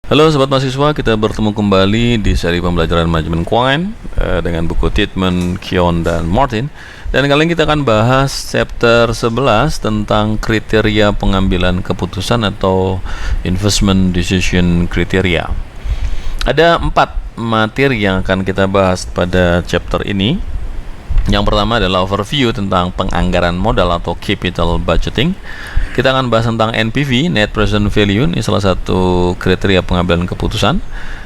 Halo sobat mahasiswa, kita bertemu kembali di seri pembelajaran manajemen keuangan dengan buku Titman, Keown, dan Martin. Dan kali ini kita akan bahas chapter 11 tentang kriteria pengambilan keputusan atau investment decision criteria. Ada 4 materi yang akan kita bahas pada chapter ini. Yang pertama adalah overview tentang penganggaran modal atau capital budgeting. Kita akan bahas tentang NPV, Net Present Value, ini salah satu kriteria pengambilan keputusan.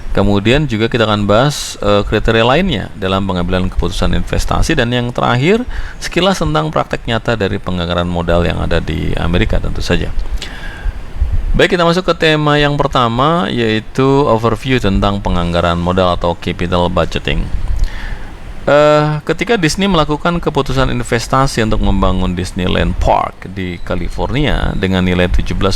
Kemudian juga kita akan bahas kriteria lainnya dalam pengambilan keputusan investasi. Dan yang terakhir, sekilas tentang praktek nyata dari penganggaran modal yang ada di Amerika tentu saja. Baik, kita masuk ke tema yang pertama, yaitu overview tentang penganggaran modal atau capital budgeting. Ketika Disney melakukan keputusan investasi untuk membangun Disneyland Park di California dengan nilai 17,5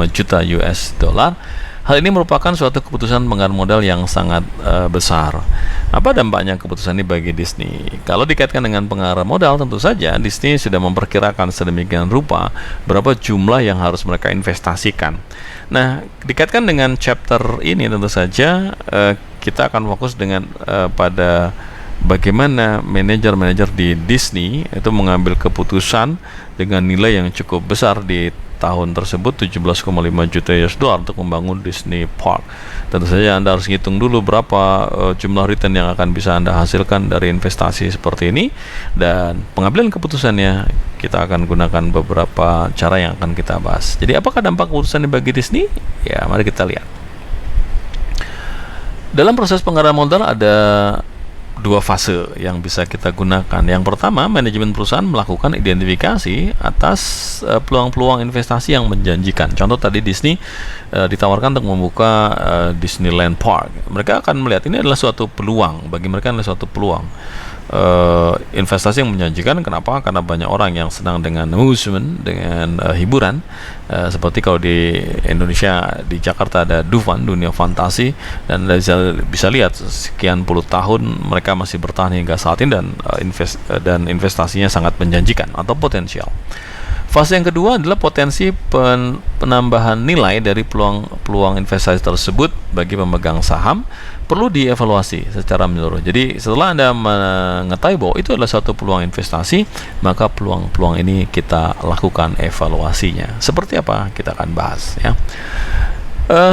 juta US dollar, hal ini merupakan suatu keputusan penganggaran modal yang sangat besar. Apa dampaknya keputusan ini bagi Disney? Kalau dikaitkan dengan penganggaran modal, tentu saja Disney sudah memperkirakan sedemikian rupa berapa jumlah yang harus mereka investasikan. Nah, dikaitkan dengan chapter ini tentu saja kita akan fokus dengan pada bagaimana manajer-manajer di Disney itu mengambil keputusan dengan nilai yang cukup besar di tahun tersebut, 17,5 juta US dollar untuk membangun Disney Park. Tentu saja Anda harus hitung dulu berapa jumlah return yang akan bisa Anda hasilkan dari investasi seperti ini, dan pengambilan keputusannya kita akan gunakan beberapa cara yang akan kita bahas. Jadi apakah dampak keputusan ini bagi Disney? Ya, mari kita lihat. Dalam proses penganggaran modal ada 2 fase yang bisa kita gunakan. Yang pertama, manajemen perusahaan melakukan identifikasi atas peluang-peluang investasi yang menjanjikan. Contoh tadi Disney ditawarkan untuk membuka Disneyland Park. Mereka akan melihat ini adalah suatu peluang, bagi mereka adalah suatu peluang investasi yang menjanjikan. Kenapa? Karena banyak orang yang senang dengan amusement, dengan hiburan. Seperti kalau di Indonesia, di Jakarta ada Dufan, dunia fantasi, dan bisa lihat sekian puluh tahun mereka masih bertahan hingga saat ini, dan investasinya sangat menjanjikan atau potensial. Fase yang kedua adalah potensi penambahan nilai dari peluang investasi tersebut bagi pemegang saham perlu dievaluasi secara menyeluruh. Jadi setelah Anda mengetahui bahwa itu adalah suatu peluang investasi, maka peluang-peluang ini kita lakukan evaluasinya. Seperti apa? Kita akan bahas ya.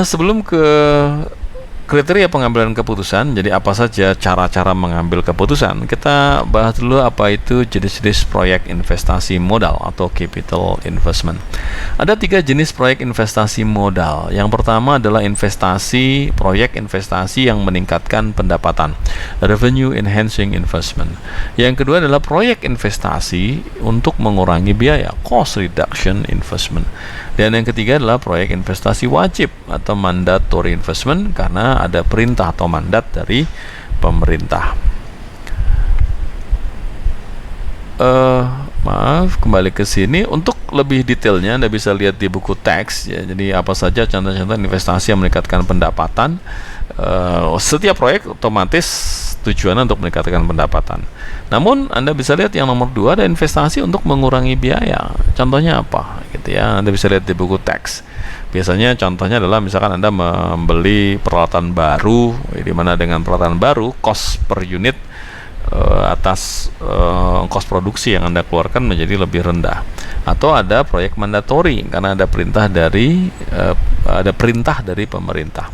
Sebelum ke kriteria pengambilan keputusan, jadi apa saja cara-cara mengambil keputusan, kita bahas dulu apa itu jenis-jenis proyek investasi modal atau capital investment. Ada 3 jenis proyek investasi modal. Yang pertama adalah proyek investasi yang meningkatkan pendapatan, revenue enhancing investment. Yang kedua adalah proyek investasi untuk mengurangi biaya, cost reduction investment. Dan yang ketiga adalah proyek investasi wajib atau mandatory investment, karena ada perintah atau mandat dari pemerintah. Kembali ke sini untuk lebih detailnya Anda bisa lihat di buku teks ya. Jadi apa saja contoh-contoh investasi yang meningkatkan pendapatan. Setiap proyek otomatis tujuannya untuk meningkatkan pendapatan. Namun Anda bisa lihat yang nomor 2 ada investasi untuk mengurangi biaya. Contohnya apa? Gitu ya. Anda bisa lihat di buku teks. Biasanya contohnya adalah misalkan Anda membeli peralatan baru, di mana dengan peralatan baru cost per unit atas ongkos produksi yang Anda keluarkan menjadi lebih rendah. Atau ada proyek mandatori karena ada perintah dari pemerintah.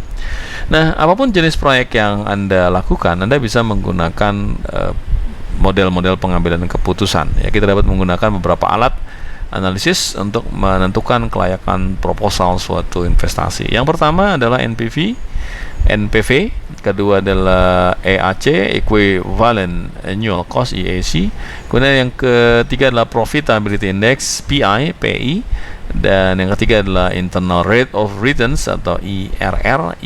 Nah, apapun jenis proyek yang Anda lakukan, Anda bisa menggunakan model-model pengambilan keputusan. Ya, kita dapat menggunakan beberapa alat analisis untuk menentukan kelayakan proposal suatu investasi. Yang pertama adalah NPV, kedua adalah EAC, Equivalent Annual Cost (EAC). Kemudian yang ketiga adalah Profitability Index (PI), dan yang ketiga adalah Internal Rate of Returns atau IRR,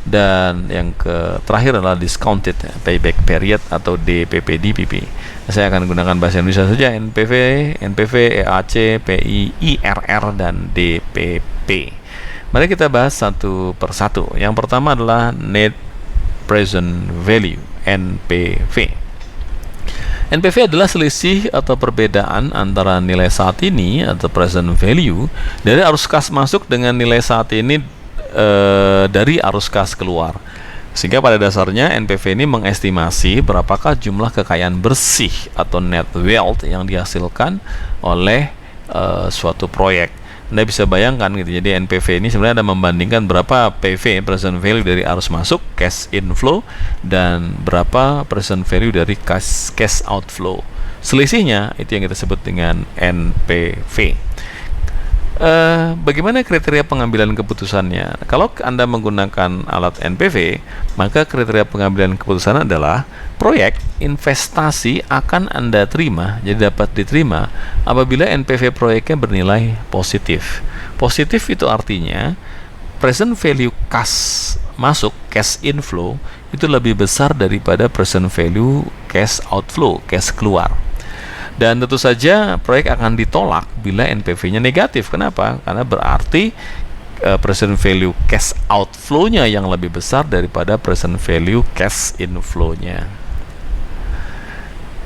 dan yang terakhir adalah Discounted Payback Period atau DPP. Saya akan gunakan bahasa Indonesia saja: NPV, EAC, PI, IRR, dan DPP. Mari kita bahas satu persatu. Yang pertama adalah Net Present Value (NPV). NPV adalah selisih atau perbedaan antara nilai saat ini atau present value dari arus kas masuk dengan nilai saat ini dari arus kas keluar. Sehingga pada dasarnya NPV ini mengestimasi berapakah jumlah kekayaan bersih atau net wealth yang dihasilkan oleh suatu proyek. Anda bisa bayangkan gitu. Jadi NPV ini sebenarnya Anda membandingkan berapa PV, present value dari arus masuk, cash inflow, dan berapa present value dari cash outflow. Selisihnya itu yang kita sebut dengan NPV. Bagaimana kriteria pengambilan keputusannya? Kalau Anda menggunakan alat NPV, maka kriteria pengambilan keputusan adalah proyek investasi akan Anda terima, jadi dapat diterima apabila NPV proyeknya bernilai positif. Positif itu artinya present value cash masuk, cash inflow, itu lebih besar daripada present value cash outflow, cash keluar. Dan tentu saja proyek akan ditolak bila NPV-nya negatif. Kenapa? Karena berarti present value cash outflow-nya yang lebih besar daripada present value cash inflow-nya.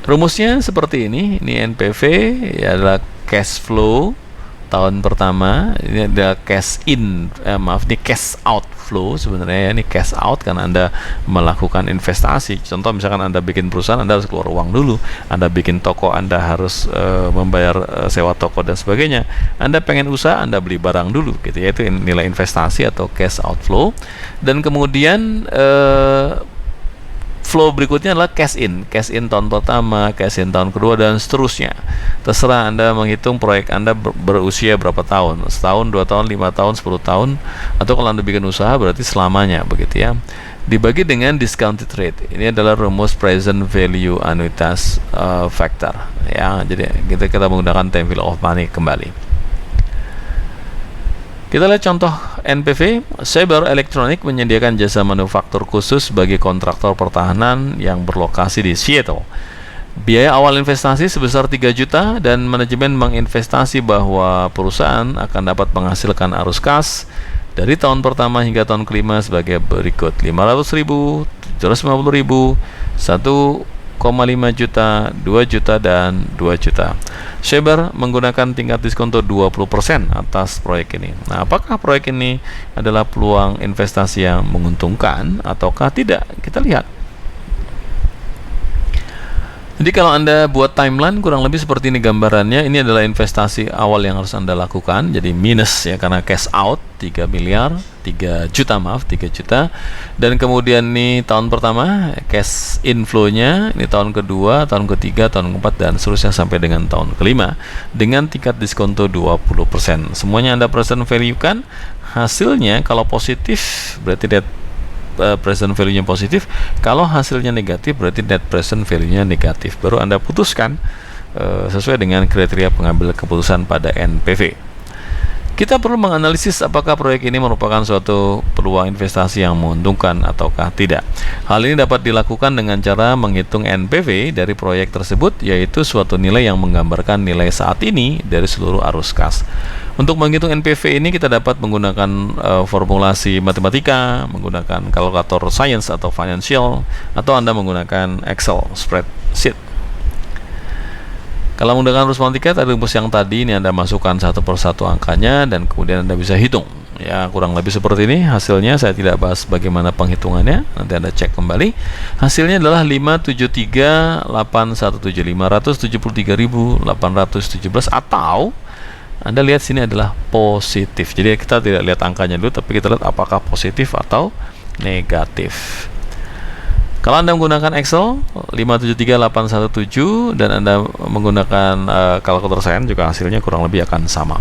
Rumusnya seperti ini. Ini NPV ya adalah cash flow tahun pertama, ini ada cash in, ini cash outflow sebenarnya. Ini cash out karena Anda melakukan investasi. Contoh misalkan Anda bikin perusahaan, Anda harus keluar uang dulu. Anda bikin toko, Anda harus membayar sewa toko dan sebagainya. Anda pengen usaha, Anda beli barang dulu gitu ya. Itu nilai investasi atau cash outflow. Dan kemudian flow berikutnya adalah cash in tahun pertama, cash in tahun kedua, dan seterusnya. Terserah Anda menghitung proyek Anda berusia berapa tahun, setahun, 2 tahun, 5 tahun, 10 tahun, atau kalau Anda bikin usaha berarti selamanya begitu ya. Dibagi dengan discounted rate. Ini adalah rumus present value annuitas factor ya. Jadi kita menggunakan time value of money kembali. Kita lihat contoh NPV. Saber Electronic menyediakan jasa manufaktur khusus bagi kontraktor pertahanan yang berlokasi di Seattle. Biaya awal investasi sebesar 3 juta dan manajemen menginvestasi bahwa perusahaan akan dapat menghasilkan arus kas dari tahun pertama hingga tahun kelima sebagai berikut: 500.000, 750.000, 1,5 juta, 2 juta, dan 2 juta. Saber menggunakan tingkat diskonto 20% atas proyek ini. Nah, apakah proyek ini adalah peluang investasi yang menguntungkan ataukah tidak? Kita lihat. Jadi kalau Anda buat timeline kurang lebih seperti ini gambarannya. Ini adalah investasi awal yang harus Anda lakukan. Jadi minus ya, karena cash out 3 juta. Dan kemudian ini tahun pertama cash inflow-nya, ini tahun kedua, tahun ketiga, tahun keempat, dan seterusnya sampai dengan tahun kelima dengan tingkat diskonto 20%. Semuanya Anda present value kan. Hasilnya kalau positif berarti net present value-nya positif. Kalau hasilnya negatif berarti net present value-nya negatif. Baru Anda putuskan sesuai dengan kriteria pengambil keputusan pada NPV. Kita perlu menganalisis apakah proyek ini merupakan suatu peluang investasi yang menguntungkan ataukah tidak. Hal ini dapat dilakukan dengan cara menghitung NPV dari proyek tersebut, yaitu suatu nilai yang menggambarkan nilai saat ini dari seluruh arus kas. Untuk menghitung NPV ini kita dapat menggunakan formulasi matematika, menggunakan kalkulator science atau financial, atau Anda menggunakan Excel spreadsheet. Kalau menggunakan rumus matematika, tadi rumus yang tadi ini Anda masukkan satu persatu angkanya dan kemudian Anda bisa hitung. Ya, kurang lebih seperti ini hasilnya. Saya tidak bahas bagaimana penghitungannya, nanti Anda cek kembali. Hasilnya adalah 573.817.817 atau Anda lihat sini adalah positif. Jadi kita tidak lihat angkanya dulu, tapi kita lihat apakah positif atau negatif. Kalau Anda menggunakan Excel 573817 dan Anda menggunakan kalkulator sains, juga hasilnya kurang lebih akan sama.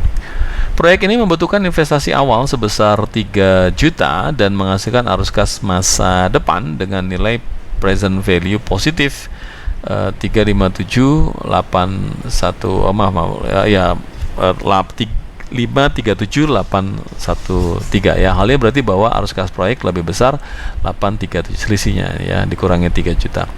Proyek ini membutuhkan investasi awal sebesar 3 juta dan menghasilkan arus kas masa depan dengan nilai present value positif 537.813 ya. Halnya berarti bahwa arus kas proyek lebih besar 837, selisihnya ya, dikurangi 3 juta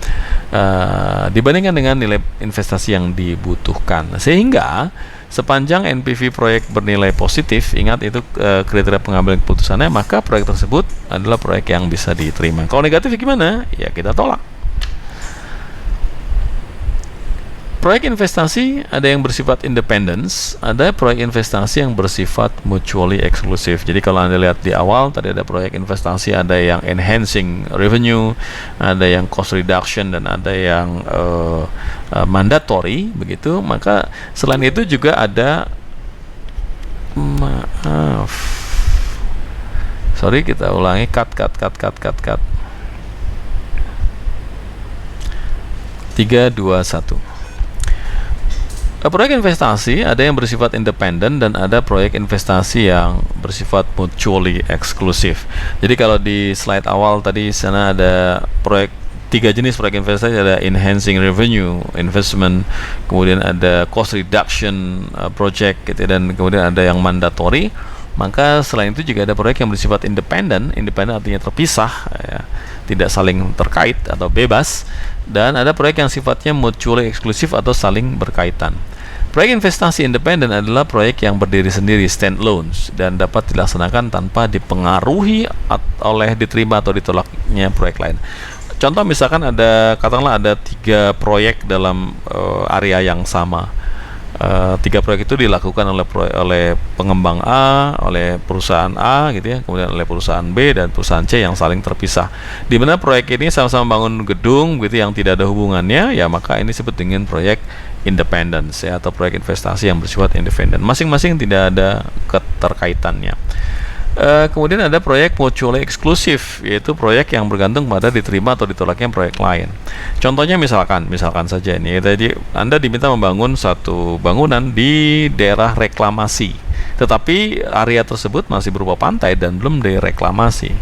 dibandingkan dengan nilai investasi yang dibutuhkan. Sehingga sepanjang NPV proyek bernilai positif, ingat itu kriteria pengambilan keputusannya, maka proyek tersebut adalah proyek yang bisa diterima. Kalau negatif gimana? Ya kita tolak. Proyek investasi ada yang bersifat independence, ada proyek investasi yang bersifat mutually exclusive. Jadi kalau Anda lihat di awal tadi ada proyek investasi, ada yang enhancing revenue, ada yang cost reduction, dan ada yang mandatory begitu. Maka selain itu juga ada sorry, kita ulangi, cut 3, 2, 1. Proyek investasi ada yang bersifat independen dan ada proyek investasi yang bersifat mutually exclusive. Jadi kalau di slide awal tadi sana ada tiga jenis proyek investasi, ada enhancing revenue investment, kemudian ada cost reduction project gitu, dan kemudian ada yang mandatory. Maka selain itu juga ada proyek yang bersifat independen artinya terpisah, ya, tidak saling terkait atau bebas, dan ada proyek yang sifatnya mutually exclusive atau saling berkaitan. Proyek investasi independen adalah proyek yang berdiri sendiri, stand-alone, dan dapat dilaksanakan tanpa dipengaruhi oleh diterima atau ditolaknya proyek lain. Contoh misalkan katakanlah ada 3 proyek dalam area yang sama. 3 proyek itu dilakukan oleh pengembang A, oleh perusahaan A gitu ya, kemudian oleh perusahaan B dan perusahaan C yang saling terpisah. Di mana proyek ini sama-sama bangun gedung gitu yang tidak ada hubungannya, ya maka ini disebut dengan proyek independence ya, atau proyek investasi yang bersifat independen. Masing-masing tidak ada keterkaitannya. Kemudian ada proyek mutually exclusive, yaitu proyek yang bergantung pada diterima atau ditolaknya proyek lain. Contohnya misalkan saja ini, tadi Anda diminta membangun satu bangunan di daerah reklamasi, tetapi area tersebut masih berupa pantai dan belum direklamasi.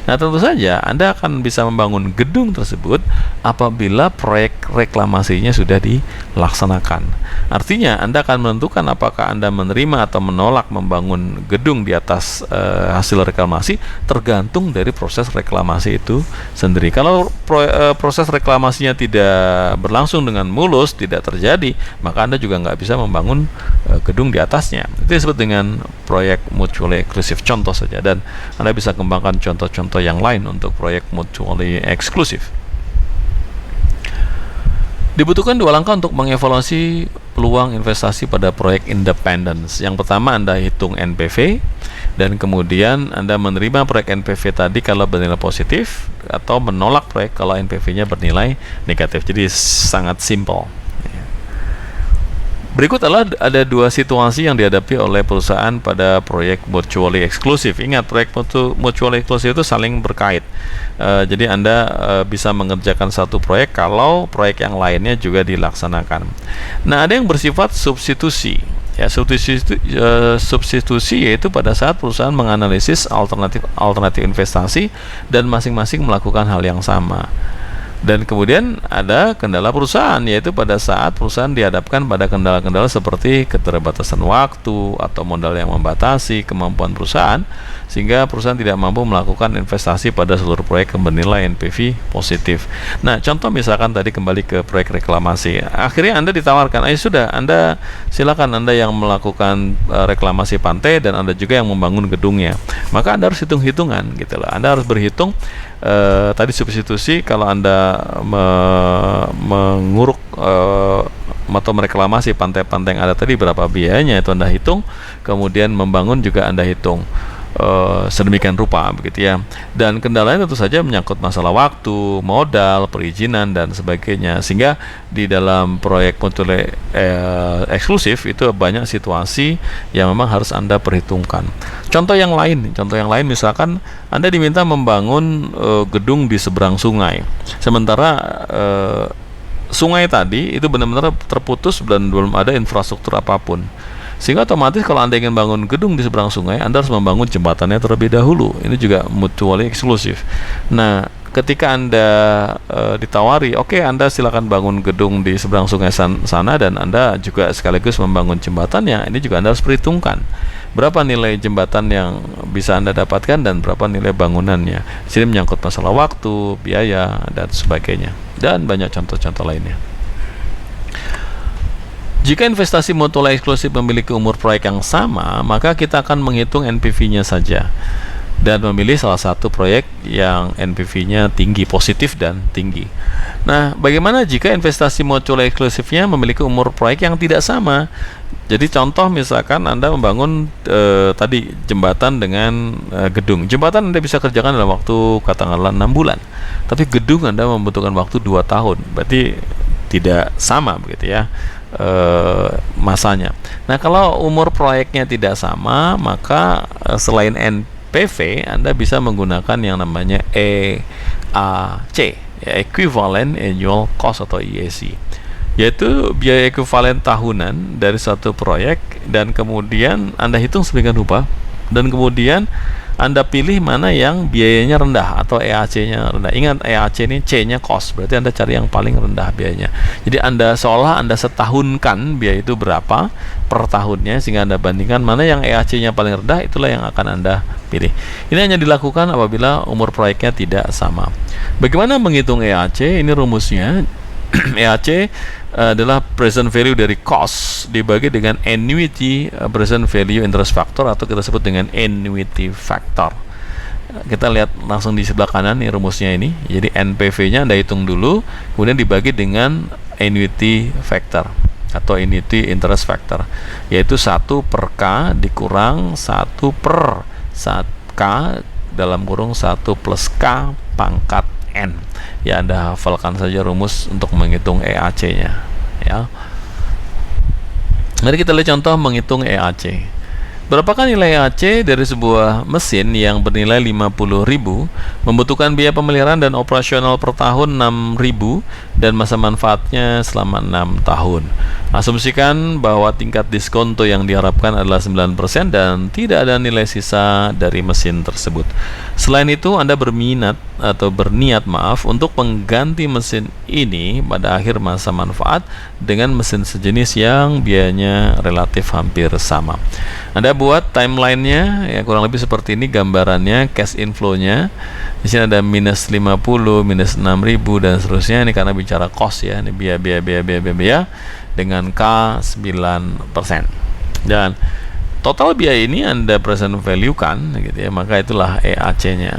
Nah, tentu saja Anda akan bisa membangun gedung tersebut apabila proyek reklamasinya sudah dilaksanakan. Artinya Anda akan menentukan apakah Anda menerima atau menolak membangun gedung di atas hasil reklamasi tergantung dari proses reklamasi itu sendiri. Kalau proses reklamasinya tidak berlangsung dengan mulus, tidak terjadi, maka Anda juga nggak bisa membangun gedung di atasnya. Itu disebut dengan proyek mutually exclusive, contoh saja, dan Anda bisa kembangkan contoh-contoh yang lain untuk proyek mutually exclusive. Dibutuhkan 2 langkah untuk mengevaluasi peluang investasi pada proyek independence. Yang pertama, Anda hitung NPV, dan kemudian Anda menerima proyek NPV tadi kalau bernilai positif, atau menolak proyek kalau NPV-nya bernilai negatif. Jadi sangat simple. Berikut adalah ada 2 situasi yang dihadapi oleh perusahaan pada proyek mutually exclusive. Ingat, proyek mutually exclusive itu saling berkait. Jadi Anda bisa mengerjakan satu proyek kalau proyek yang lainnya juga dilaksanakan. Nah, ada yang bersifat substitusi. Ya, substitusi yaitu pada saat perusahaan menganalisis alternatif investasi dan masing-masing melakukan hal yang sama. Dan kemudian ada kendala perusahaan, yaitu pada saat perusahaan dihadapkan pada kendala-kendala seperti keterbatasan waktu atau modal yang membatasi kemampuan perusahaan, sehingga perusahaan tidak mampu melakukan investasi pada seluruh proyek yang bernilai NPV positif. Nah, contoh misalkan tadi kembali ke proyek reklamasi. Akhirnya Anda ditawarkan, sudah, Anda silakan, Anda yang melakukan reklamasi pantai dan Anda juga yang membangun gedungnya. Maka Anda harus hitung-hitungan gitu loh. Anda harus berhitung tadi substitusi, kalau Anda menguruk atau mereklamasi pantai-pantai yang ada tadi, berapa biayanya itu Anda hitung, kemudian membangun juga Anda hitung sedemikian rupa begitu ya. Dan kendalanya tentu saja menyangkut masalah waktu, modal, perizinan dan sebagainya, sehingga di dalam proyek mutually eksklusif itu banyak situasi yang memang harus Anda perhitungkan. Contoh yang lain misalkan Anda diminta membangun gedung di seberang sungai, sementara sungai tadi itu benar-benar terputus dan belum ada infrastruktur apapun, sehingga otomatis kalau Anda ingin bangun gedung di seberang sungai, Anda harus membangun jembatannya terlebih dahulu. Ini juga mutually exclusive. Nah, ketika Anda ditawari, oke, Anda silakan bangun gedung di seberang sungai sana dan Anda juga sekaligus membangun jembatannya, ini juga Anda harus perhitungkan berapa nilai jembatan yang bisa Anda dapatkan dan berapa nilai bangunannya. Di sini menyangkut masalah waktu, biaya dan sebagainya, dan banyak contoh-contoh lainnya. Jika investasi mutually eksklusif memiliki umur proyek yang sama, maka kita akan menghitung NPV-nya saja. dan memilih salah satu proyek yang NPV-nya tinggi, positif dan tinggi. Nah, bagaimana jika investasi mutual eksklusifnya memiliki umur proyek yang tidak sama? Jadi contoh misalkan Anda membangun tadi jembatan dengan gedung. Jembatan Anda bisa kerjakan dalam waktu katakanlah 6 bulan. Tapi gedung Anda membutuhkan waktu 2 tahun. Berarti tidak sama begitu ya masanya. Nah, kalau umur proyeknya tidak sama, maka selain NPV Anda bisa menggunakan yang namanya EAC, ya, Equivalent Annual Cost atau EAC, yaitu biaya ekuivalen tahunan dari suatu proyek, dan kemudian Anda hitung sedemikian rupa, dan kemudian Anda pilih mana yang biayanya rendah atau EAC-nya rendah. Ingat, EAC ini C-nya cost, berarti Anda cari yang paling rendah biayanya. Jadi Anda seolah Anda setahunkan biaya itu berapa per tahunnya, sehingga Anda bandingkan mana yang EAC-nya paling rendah, itulah yang akan Anda pilih. Ini hanya dilakukan apabila umur proyeknya tidak sama. Bagaimana menghitung EAC? Ini rumusnya. EAC adalah present value dari cost dibagi dengan annuity present value interest factor, atau kita sebut dengan annuity factor. Kita lihat langsung di sebelah kanan nih rumusnya ini. Jadi NPV-nya Anda hitung dulu, kemudian dibagi dengan annuity factor atau annuity interest factor, yaitu 1 per K dikurang 1 per K dalam kurung 1 plus K pangkat N. Ya, Anda hafalkan saja rumus untuk menghitung EAC-nya ya. Mari kita lihat contoh menghitung EAC. Berapakah nilai EAC dari sebuah mesin yang bernilai 50.000, membutuhkan biaya pemeliharaan dan operasional per tahun 6.000, dan masa manfaatnya selama 6 tahun. Asumsikan bahwa tingkat diskonto yang diharapkan adalah 9% dan tidak ada nilai sisa dari mesin tersebut. Selain itu, Anda berniat untuk mengganti mesin ini pada akhir masa manfaat dengan mesin sejenis yang biayanya relatif hampir sama. Anda buat timelinenya ya kurang lebih seperti ini gambarannya, cash inflow-nya. Di sini ada minus 50, minus 6.000 dan seterusnya. Ini karena bicara cost ya, ini biaya dengan K 9%. Dan total biaya ini Anda present value kan gitu ya, maka itulah EAC-nya.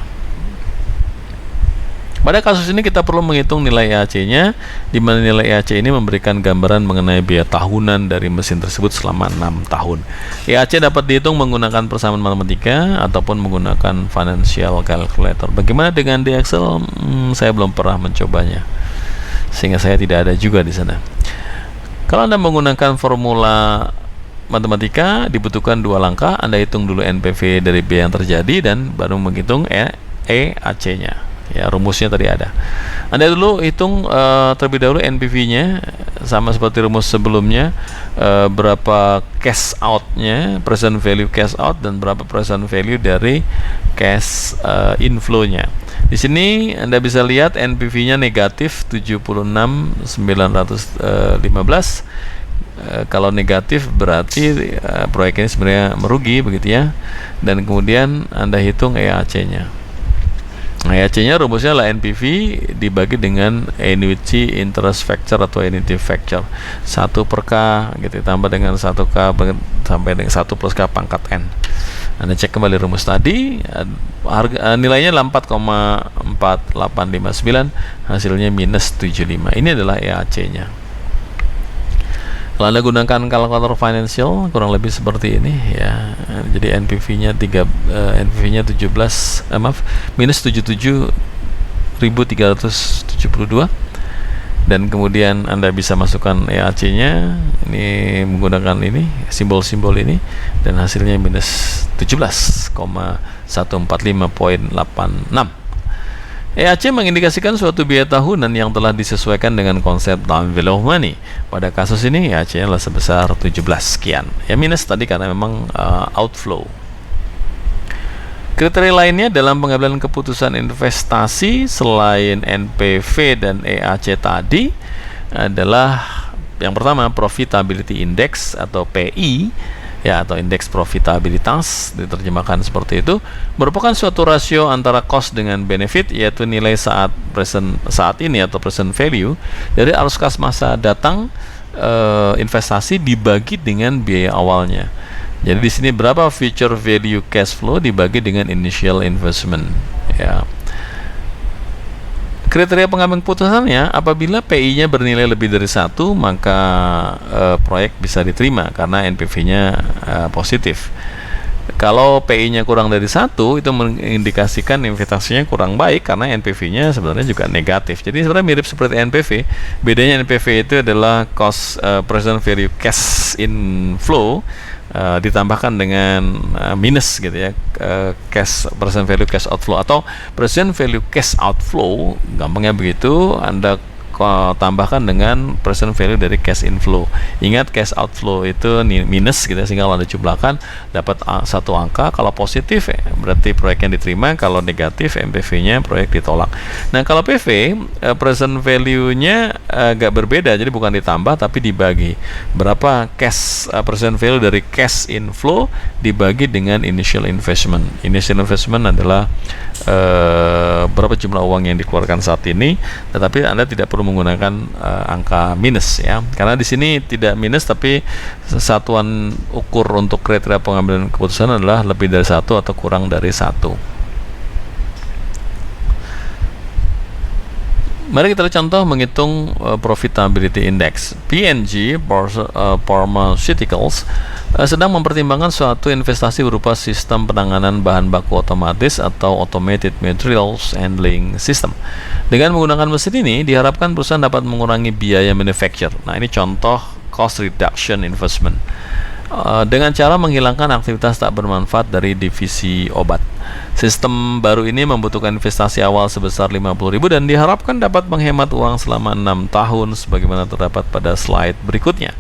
Pada kasus ini kita perlu menghitung nilai EAC-nya, di mana nilai EAC ini memberikan gambaran mengenai biaya tahunan dari mesin tersebut selama 6 tahun. EAC dapat dihitung menggunakan persamaan matematika ataupun menggunakan financial calculator. Bagaimana dengan di Excel? Saya belum pernah mencobanya, sehingga saya tidak ada juga di sana. Kalau Anda menggunakan formula matematika, dibutuhkan 2 langkah. Anda hitung dulu NPV dari biaya yang terjadi dan baru menghitung EAC-nya. Ya, rumusnya tadi ada. Anda dulu hitung terlebih dahulu NPV-nya, sama seperti rumus sebelumnya, berapa cash out-nya, present value cash out, dan berapa present value dari cash inflow-nya. Di sini Anda bisa lihat NPV-nya negatif 76.915. Kalau negatif berarti proyek ini sebenarnya merugi begitu ya. Dan kemudian Anda hitung EAC-nya. Nah, EAC-nya rumusnya adalah NPV dibagi dengan annuity interest factor atau annuity factor 1 per K gitu, tambah dengan 1 K sampai dengan 1 plus K pangkat N. Anda cek kembali rumus tadi, nilainya adalah 4,4859, hasilnya minus 75. Ini adalah EAC-nya. Kalau Anda gunakan kalkulator financial kurang lebih seperti ini ya. Jadi NPV-nya minus 77.372, dan kemudian Anda bisa masukkan EAC-nya ini menggunakan ini simbol-simbol ini, dan hasilnya minus 17,145.86. EAC mengindikasikan suatu biaya tahunan yang telah disesuaikan dengan konsep time value of money. Pada kasus ini EAC adalah sebesar 17 sekian. Ya, minus tadi karena memang outflow. Kriteria lainnya dalam pengambilan keputusan investasi selain NPV dan EAC tadi adalah yang pertama profitability index atau PI. Ya, atau indeks profitabilitas diterjemahkan seperti itu, merupakan suatu rasio antara cost dengan benefit, yaitu nilai saat ini atau present value dari arus kas masa datang investasi dibagi dengan biaya awalnya. Jadi di sini berapa future value cash flow dibagi dengan initial investment, ya. Kriteria pengambil keputusannya, apabila PI-nya bernilai lebih dari 1, maka proyek bisa diterima karena NPV-nya positif. Kalau PI-nya kurang dari 1, itu mengindikasikan investasinya kurang baik karena NPV-nya sebenarnya juga negatif. Jadi sebenarnya mirip seperti NPV. Bedanya NPV itu adalah cost present value cash inflow ditambahkan dengan minus gitu ya, cash present value cash outflow, atau present value cash outflow, gampangnya begitu, Anda tambahkan dengan present value dari cash inflow. Ingat, cash outflow itu minus gitu ya, sehingga kalau Anda jumlahkan dapat satu angka. Kalau positif berarti proyeknya diterima, kalau negatif NPV-nya proyek ditolak. Nah, kalau PV present value-nya agak berbeda, jadi bukan ditambah tapi dibagi. Berapa cash present value dari cash inflow dibagi dengan initial investment. Initial investment adalah berapa jumlah uang yang dikeluarkan saat ini, tetapi Anda tidak perlu menggunakan angka minus ya, karena di sini tidak minus, tapi satuan ukur untuk kriteria pengambilan keputusan adalah lebih dari 1 atau kurang dari 1. Mari kita lihat contoh menghitung profitability index. P&G Pharmaceuticals sedang mempertimbangkan suatu investasi berupa sistem penanganan bahan baku otomatis atau Automated Materials Handling System. Dengan menggunakan mesin ini, diharapkan perusahaan dapat mengurangi biaya manufacture. Nah, ini contoh cost reduction investment. Dengan cara menghilangkan aktivitas tak bermanfaat dari divisi obat. Sistem baru ini membutuhkan investasi awal sebesar 50.000 dan diharapkan dapat menghemat uang selama 6 tahun sebagaimana terdapat pada slide berikutnya.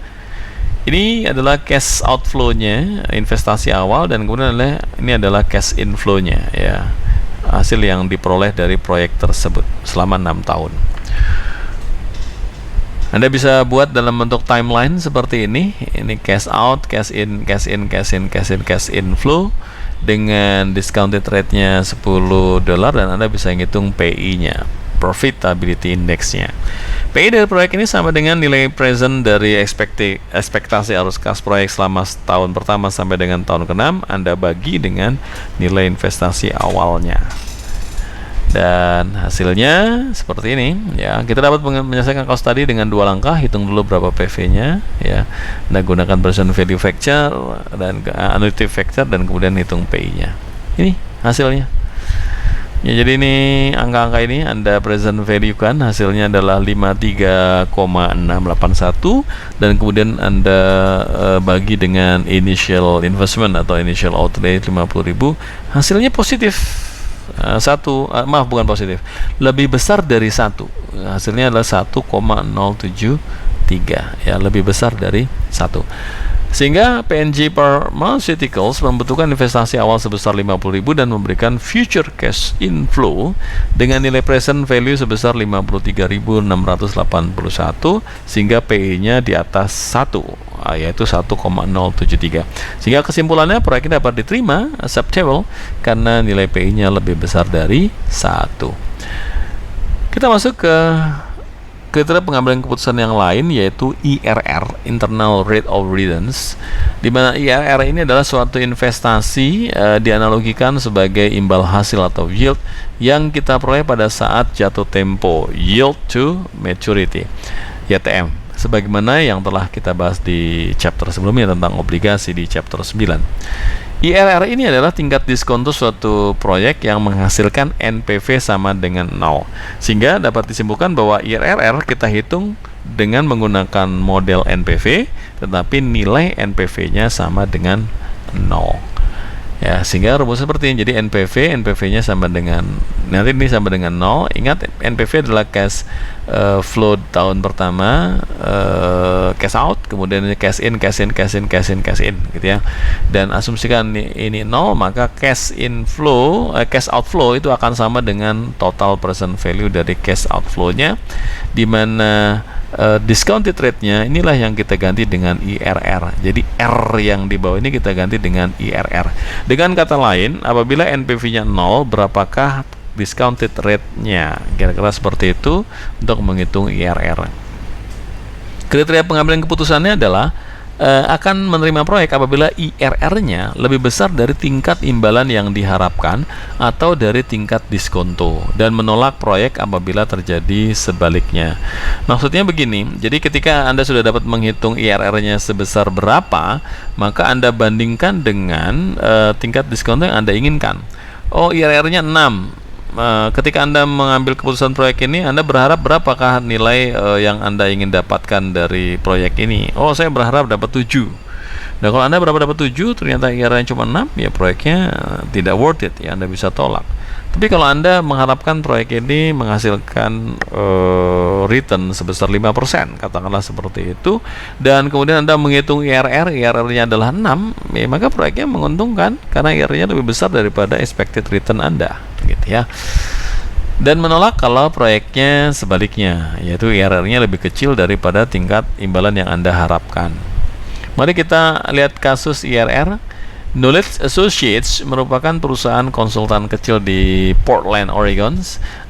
Ini adalah cash outflow-nya, investasi awal, dan kemudian ini adalah cash inflow-nya ya, hasil yang diperoleh dari proyek tersebut selama 6 tahun. Anda bisa buat dalam bentuk timeline seperti ini. Ini cash out, cash in, cash in, cash in, cash in, cash inflow dengan discounted rate-nya $10, dan Anda bisa ngitung PI-nya, profitability index-nya. PI dari proyek ini sama dengan nilai present dari ekspektasi arus kas proyek selama tahun pertama sampai dengan tahun ke-6 Anda bagi dengan nilai investasi awalnya. Dan hasilnya seperti ini ya. Kita dapat menyelesaikan kasus tadi dengan 2 langkah. Hitung dulu berapa PV-nya ya. Anda gunakan present value factor dan annuity factor, dan kemudian hitung PI-nya. Ini hasilnya. Ya, jadi ini angka-angka ini Anda present value kan, hasilnya adalah 53,681, dan kemudian Anda bagi dengan initial investment atau initial outlay 50.000, hasilnya positif. Bukan positif, lebih besar dari 1. Hasilnya adalah 1,073 ya, lebih besar dari 1. Sehingga P&G Pharmaceuticals membutuhkan investasi awal sebesar 50.000 dan memberikan future cash inflow dengan nilai present value sebesar 53.681, sehingga PI-nya di atas 1, yaitu 1,073. Sehingga kesimpulannya proyek ini dapat diterima acceptable karena nilai PI-nya lebih besar dari 1. Kita masuk ke kriteria pengambilan keputusan yang lain, yaitu IRR, Internal Rate of Returns, di mana IRR ini adalah suatu investasi dianalogikan sebagai imbal hasil atau yield yang kita peroleh pada saat jatuh tempo, yield to maturity, YTM, sebagaimana yang telah kita bahas di chapter sebelumnya tentang obligasi di chapter 9. IRR ini adalah tingkat diskonto suatu proyek yang menghasilkan NPV sama dengan 0, sehingga dapat disimpulkan bahwa IRR kita hitung dengan menggunakan model NPV, tetapi nilai NPV-nya sama dengan 0 ya, sehingga rumus seperti ini. Jadi NPV-nya sama dengan, nanti ini sama dengan 0. Ingat, NPV adalah cash flow tahun pertama, cash out, kemudian cash in gitu ya. Dan asumsikan ini 0, maka cash outflow itu akan sama dengan total present value dari cash outflow-nya, di mana discounted rate-nya inilah yang kita ganti dengan IRR. Jadi R yang di bawah ini kita ganti dengan IRR. Dengan kata lain, apabila NPV-nya 0, berapakah discounted rate-nya? Kira-kira seperti itu untuk menghitung IRR. Kriteria pengambilan keputusannya adalah akan menerima proyek apabila IRR-nya lebih besar dari tingkat imbalan yang diharapkan atau dari tingkat diskonto, dan menolak proyek apabila terjadi sebaliknya. Maksudnya begini, jadi ketika Anda sudah dapat menghitung IRR-nya sebesar berapa, maka Anda bandingkan dengan tingkat diskonto yang Anda inginkan. Oh, IRR-nya 6. Ketika Anda mengambil keputusan proyek ini, Anda berharap berapakah nilai yang Anda ingin dapatkan dari proyek ini? Oh, saya berharap dapat 7. Nah, kalau Anda berapa dapat 7, ternyata IRR-nya cuma 6, ya proyeknya tidak worth it, ya Anda bisa tolak. Tapi kalau Anda mengharapkan proyek ini menghasilkan return sebesar 5%, katakanlah seperti itu, dan kemudian Anda menghitung IRR-nya adalah 6, ya maka proyeknya menguntungkan karena IRR-nya lebih besar daripada expected return Anda, gitu ya. Dan menolak kalau proyeknya sebaliknya, yaitu IRR-nya lebih kecil daripada tingkat imbalan yang Anda harapkan. Mari kita lihat kasus IRR. Knowledge Associates merupakan perusahaan konsultan kecil di Portland, Oregon,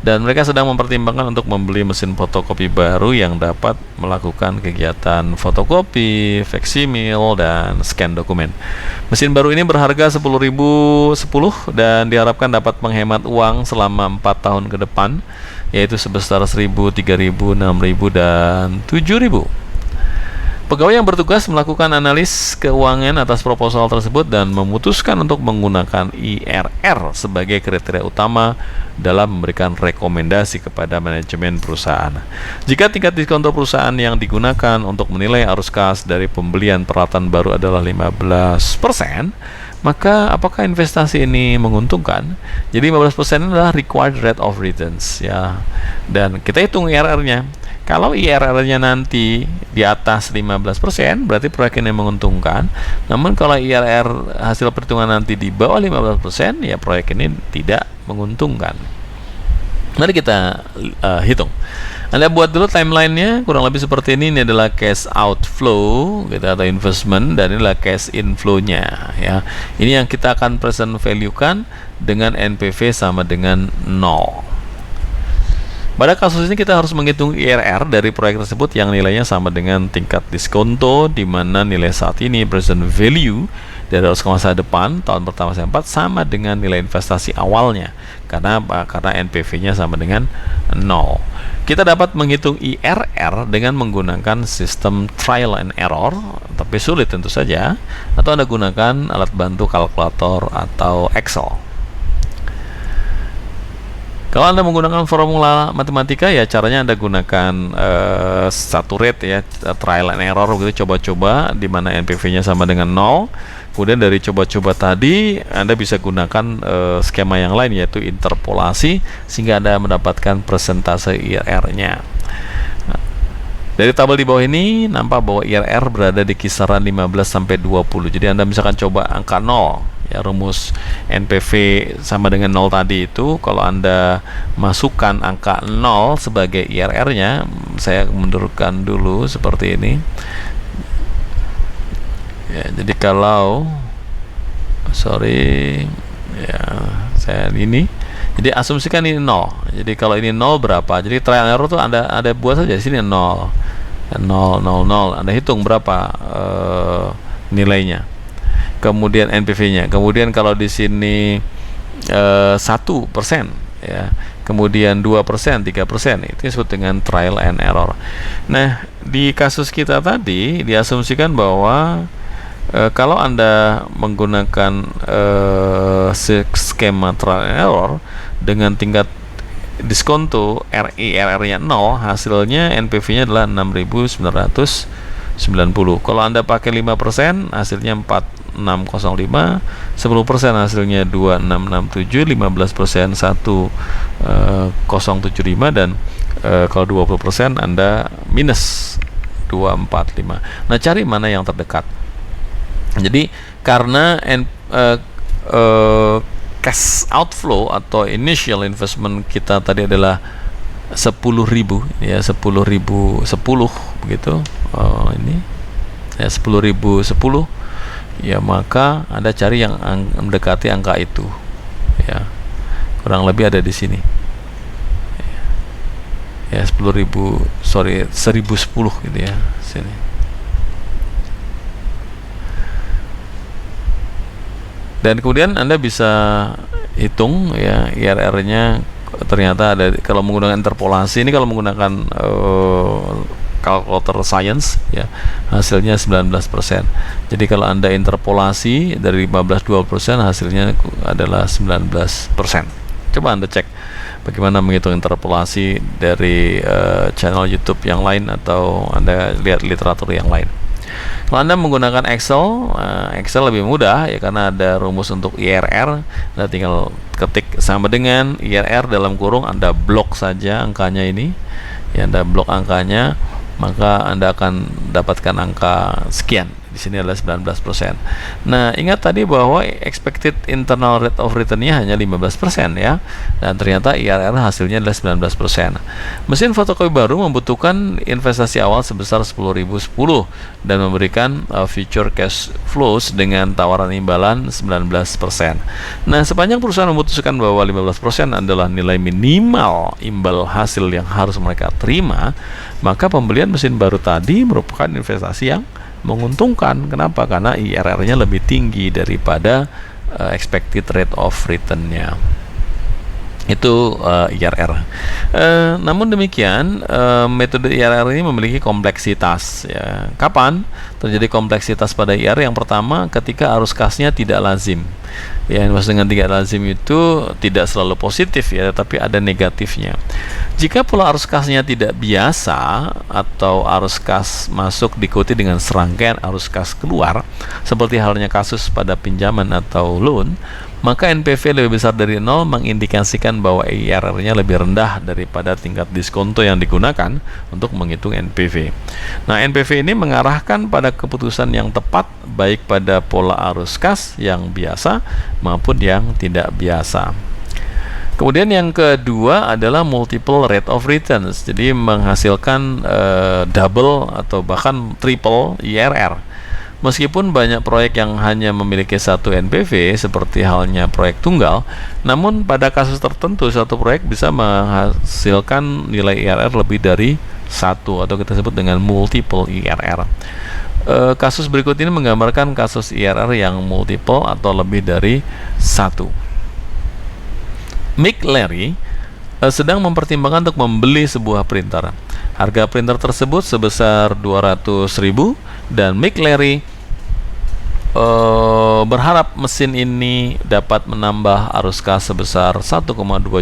dan mereka sedang mempertimbangkan untuk membeli mesin fotokopi baru yang dapat melakukan kegiatan fotokopi, faksimil, dan scan dokumen. Mesin baru ini berharga 10.010 dan diharapkan dapat menghemat uang selama 4 tahun ke depan, yaitu sebesar 1.000, 3.000, 6.000, dan 7.000. Pegawai yang bertugas melakukan analis keuangan atas proposal tersebut dan memutuskan untuk menggunakan IRR sebagai kriteria utama dalam memberikan rekomendasi kepada manajemen perusahaan. Jika tingkat diskonto perusahaan yang digunakan untuk menilai arus kas dari pembelian peralatan baru adalah 15%, maka apakah investasi ini menguntungkan? Jadi 15% adalah required rate of returns, ya. Dan kita hitung IRR-nya. Kalau IRR-nya nanti di atas 15%, berarti proyek ini menguntungkan. Namun kalau IRR hasil perhitungan nanti di bawah 15%, ya proyek ini tidak menguntungkan. Mari kita hitung. Anda buat dulu timeline-nya kurang lebih seperti ini. Ini adalah cash outflow gitu, atau investment, dan inilah cash inflow-nya, ya. Ini yang kita akan present value-kan dengan NPV sama dengan 0. Pada kasus ini kita harus menghitung IRR dari proyek tersebut yang nilainya sama dengan tingkat diskonto, di mana nilai saat ini present value dari arus masa depan tahun pertama sampai 4 sama dengan nilai investasi awalnya. Karena NPV-nya sama dengan 0. Kita dapat menghitung IRR dengan menggunakan sistem trial and error, tapi sulit tentu saja, atau Anda gunakan alat bantu kalkulator atau Excel. Kalau Anda menggunakan formula matematika, ya caranya Anda gunakan satu rate, ya, trial and error gitu, coba-coba, di mana NPV-nya sama dengan 0. Kemudian dari coba-coba tadi Anda bisa gunakan skema yang lain, yaitu interpolasi, sehingga Anda mendapatkan persentase IRR-nya. Dari tabel di bawah ini nampak bahwa IRR berada di kisaran 15 sampai 20. Jadi Anda misalkan coba angka 0. Ya, rumus NPV sama dengan 0 tadi itu, kalau Anda masukkan angka 0 sebagai IRR-nya, saya mundurkan dulu seperti ini. Ya, jadi kalau ya, saya ini, jadi asumsikan ini 0. Jadi kalau ini 0 berapa? Jadi trial and error tuh Anda buat saja di sini 0. 0, 0, 0. Anda hitung berapa nilainya. Kemudian NPV-nya. Kemudian kalau di sini 1%, ya. Kemudian 2%, 3%, itu disebut dengan trial and error. Nah, di kasus kita tadi diasumsikan bahwa kalau Anda menggunakan skema trial and error dengan tingkat diskonto IRR-nya 0, hasilnya NPV-nya adalah 6.990. Kalau Anda pakai 5%, hasilnya 4.605, 10% hasilnya 2.667, 15% 1.075, dan kalau 20% Anda minus 245. Nah, cari mana yang terdekat. Jadi karena cash outflow atau initial investment kita tadi adalah 10.000, ya, 10.010 begitu. Ini ya 10.010, ya, maka Anda cari yang mendekati angka itu, ya, kurang lebih ada di sini, ya, 10.010 gitu ya, sini. Dan kemudian Anda bisa hitung ya IRR-nya, ternyata ada kalau menggunakan interpolasi ini, kalau menggunakan kalkulator science ya, hasilnya 19%. Jadi kalau Anda interpolasi dari 15-20%, hasilnya adalah 19%. Coba Anda cek bagaimana menghitung interpolasi dari channel YouTube yang lain, atau Anda lihat literatur yang lain. Kalau Anda menggunakan Excel, Excel lebih mudah ya, karena ada rumus untuk IRR. Anda tinggal ketik sama dengan IRR dalam kurung, Anda blok saja angkanya ini ya, Anda blok angkanya, maka Anda akan dapatkan angka sekian. Di sini adalah 19%. Nah, ingat tadi bahwa expected internal rate of return-nya hanya 15% ya. Dan ternyata IRR hasilnya adalah 19%. Mesin fotokopi baru membutuhkan investasi awal sebesar 10.010 dan memberikan future cash flows dengan tawaran imbalan 19%. Nah, sepanjang perusahaan memutuskan bahwa 15% adalah nilai minimal imbal hasil yang harus mereka terima, maka pembelian mesin baru tadi merupakan investasi yang menguntungkan. Kenapa? Karena IRR-nya lebih tinggi daripada expected rate of return-nya. Itu IRR. Namun demikian, metode IRR ini memiliki kompleksitas ya. Kapan terjadi kompleksitas pada IRR? Yang pertama, ketika arus kasnya tidak lazim. Ya, maksud dengan tidak lazim itu tidak selalu positif ya, tapi ada negatifnya. Jika pola arus kasnya tidak biasa atau arus kas masuk diikuti dengan serangkaian arus kas keluar, seperti halnya kasus pada pinjaman atau loan, maka NPV lebih besar dari 0 mengindikasikan bahwa IRR-nya lebih rendah daripada tingkat diskonto yang digunakan untuk menghitung NPV. Nah, NPV ini mengarahkan pada keputusan yang tepat baik pada pola arus kas yang biasa maupun yang tidak biasa. Kemudian yang kedua adalah multiple rate of returns, jadi menghasilkan double atau bahkan triple IRR. Meskipun banyak proyek yang hanya memiliki satu NPV seperti halnya proyek tunggal, namun pada kasus tertentu satu proyek bisa menghasilkan nilai IRR lebih dari satu, atau kita sebut dengan multiple IRR. Kasus berikut ini menggambarkan kasus IRR yang multiple atau lebih dari satu. Mick Larry sedang mempertimbangkan untuk membeli sebuah printer. Harga printer tersebut sebesar 200.000 dan Mick Larry berharap mesin ini dapat menambah arus kas sebesar 1,2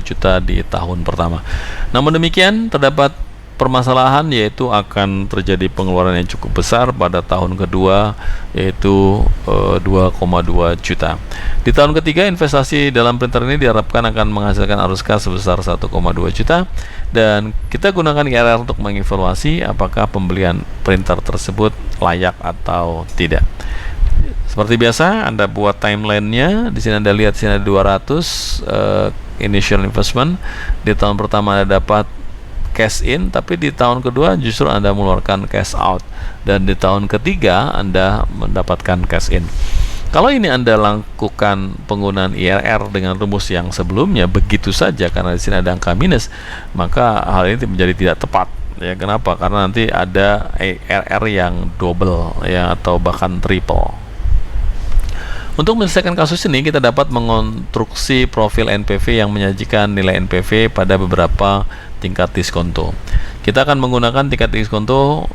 juta di tahun pertama. Namun demikian, terdapat permasalahan, yaitu akan terjadi pengeluaran yang cukup besar pada tahun kedua, yaitu 2,2 juta. Di tahun ketiga, investasi dalam printer ini diharapkan akan menghasilkan arus kas sebesar 1,2 juta, dan kita gunakan IRR untuk mengevaluasi apakah pembelian printer tersebut layak atau tidak. Seperti biasa, Anda buat timeline-nya. Di sini Anda lihat, sini ada 200 initial investment. Di tahun pertama Anda dapat cash in, tapi di tahun kedua justru Anda mengeluarkan cash out, dan di tahun ketiga Anda mendapatkan cash in. Kalau ini Anda lakukan penggunaan IRR dengan rumus yang sebelumnya begitu saja, karena di sini ada angka minus, maka hal ini menjadi tidak tepat. Ya, kenapa? Karena nanti ada IRR yang double ya, atau bahkan triple. Untuk menyelesaikan kasus ini, kita dapat mengonstruksi profil NPV yang menyajikan nilai NPV pada beberapa tingkat diskonto. Kita akan menggunakan tingkat diskonto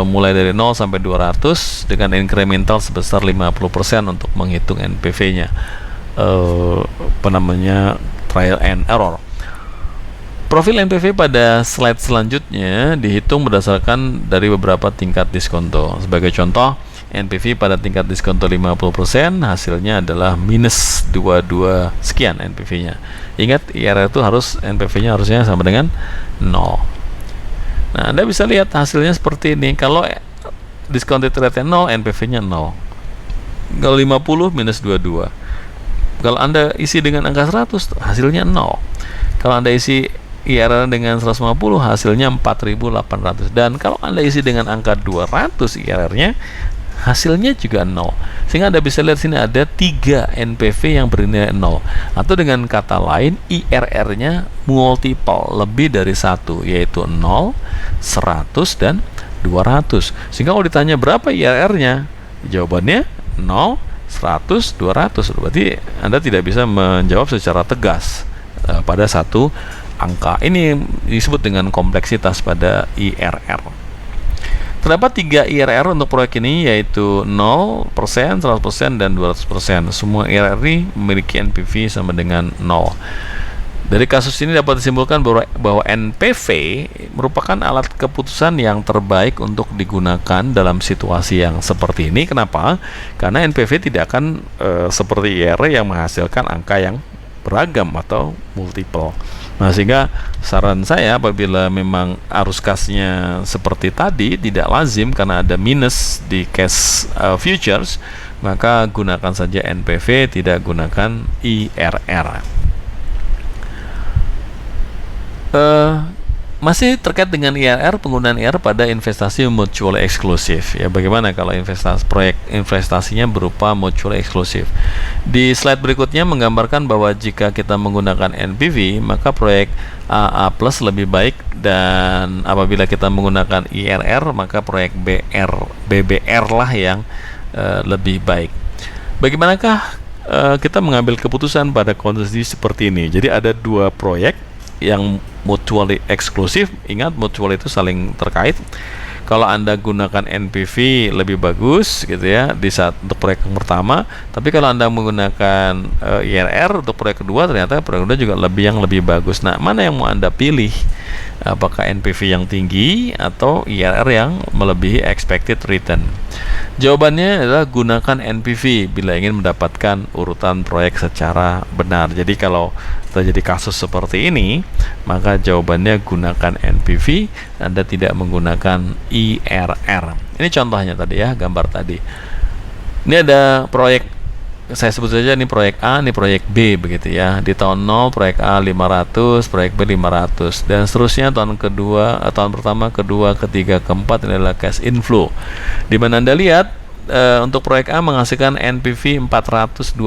mulai dari 0 sampai 200 dengan incremental sebesar 50% untuk menghitung NPV-nya. Trial and error. Profil NPV pada slide selanjutnya dihitung berdasarkan dari beberapa tingkat diskonto. Sebagai contoh, NPV pada tingkat diskonto 50% hasilnya adalah minus 22 sekian NPV-nya. Ingat, IRR itu NPV-nya harusnya sama dengan 0. Nah, Anda bisa lihat hasilnya seperti ini. Kalau discounted rate-nya 0, NPV-nya 0. Kalau 50 minus 22. Kalau Anda isi dengan angka 100, hasilnya 0. Kalau Anda isi IRR dengan 150, hasilnya 4.800. Dan kalau Anda isi dengan angka 200 IRR-nya, hasilnya juga 0. Sehingga Anda bisa lihat sini ada 3 NPV yang bernilai 0. Atau dengan kata lain, IRR-nya multiple lebih dari 1, yaitu 0, 100, dan 200. Sehingga kalau ditanya berapa IRR-nya, jawabannya 0, 100, 200. Berarti Anda tidak bisa menjawab secara tegas pada satu angka. Ini disebut dengan kompleksitas pada IRR. Terdapat 3 IRR untuk proyek ini, yaitu 0%, 100%, dan 200%. Semua IRR ini memiliki NPV sama dengan 0. Dari kasus ini dapat disimpulkan bahwa NPV merupakan alat keputusan yang terbaik untuk digunakan dalam situasi yang seperti ini. Kenapa? Karena NPV tidak akan seperti IRR yang menghasilkan angka yang beragam atau multiple. Nah, sehingga saran saya apabila memang arus kasnya seperti tadi tidak lazim karena ada minus di cash futures, maka gunakan saja NPV, tidak gunakan IRR. Masih terkait dengan IRR, penggunaan IRR pada investasi mutually eksklusif. Ya, bagaimana kalau proyek investasinya berupa mutually eksklusif? Di slide berikutnya menggambarkan bahwa jika kita menggunakan NPV, maka proyek AA plus lebih baik, dan apabila kita menggunakan IRR, maka proyek BBR lah yang lebih baik. Bagaimanakah kita mengambil keputusan pada kondisi seperti ini? Jadi ada 2 proyek yang mutually eksklusif. Ingat, mutual itu saling terkait. Kalau Anda gunakan NPV lebih bagus gitu ya untuk proyek yang pertama, tapi kalau Anda menggunakan IRR untuk proyek kedua, ternyata proyek kedua juga yang lebih bagus. Nah, mana yang mau Anda pilih? Apakah NPV yang tinggi atau IRR yang melebihi expected return? Jawabannya adalah gunakan NPV bila ingin mendapatkan urutan proyek secara benar. Jadi kalau terjadi kasus seperti ini, maka jawabannya gunakan NPV, Anda tidak menggunakan IRR. Ini contohnya tadi ya, gambar tadi. Ini ada proyek, saya sebut saja ini proyek A, ini proyek B begitu ya. Di tahun 0 proyek A 500, proyek B 500, dan seterusnya tahun pertama, kedua, ketiga, keempat. Ini adalah cash inflow. Di mana Anda lihat untuk proyek A menghasilkan NPV 412.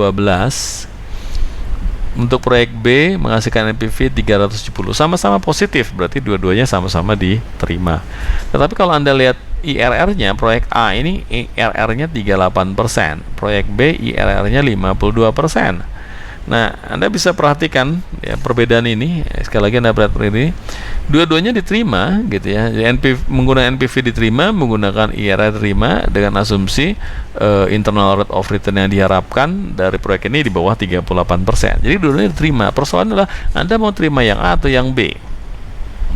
Untuk proyek B menghasilkan NPV 370. Sama-sama positif, berarti dua-duanya sama-sama diterima. Tetapi kalau Anda lihat IRR-nya, proyek A ini IRR-nya 38%, proyek B IRR-nya 52%. Nah, Anda bisa perhatikan ya perbedaan ini. Sekali lagi Anda perhatikan ini, dua-duanya diterima gitu ya. Menggunakan NPV diterima, menggunakan IRR diterima, dengan asumsi internal rate of return yang diharapkan dari proyek ini di bawah 38%. Jadi dua-duanya diterima. Persoalan adalah Anda mau terima yang A atau yang B.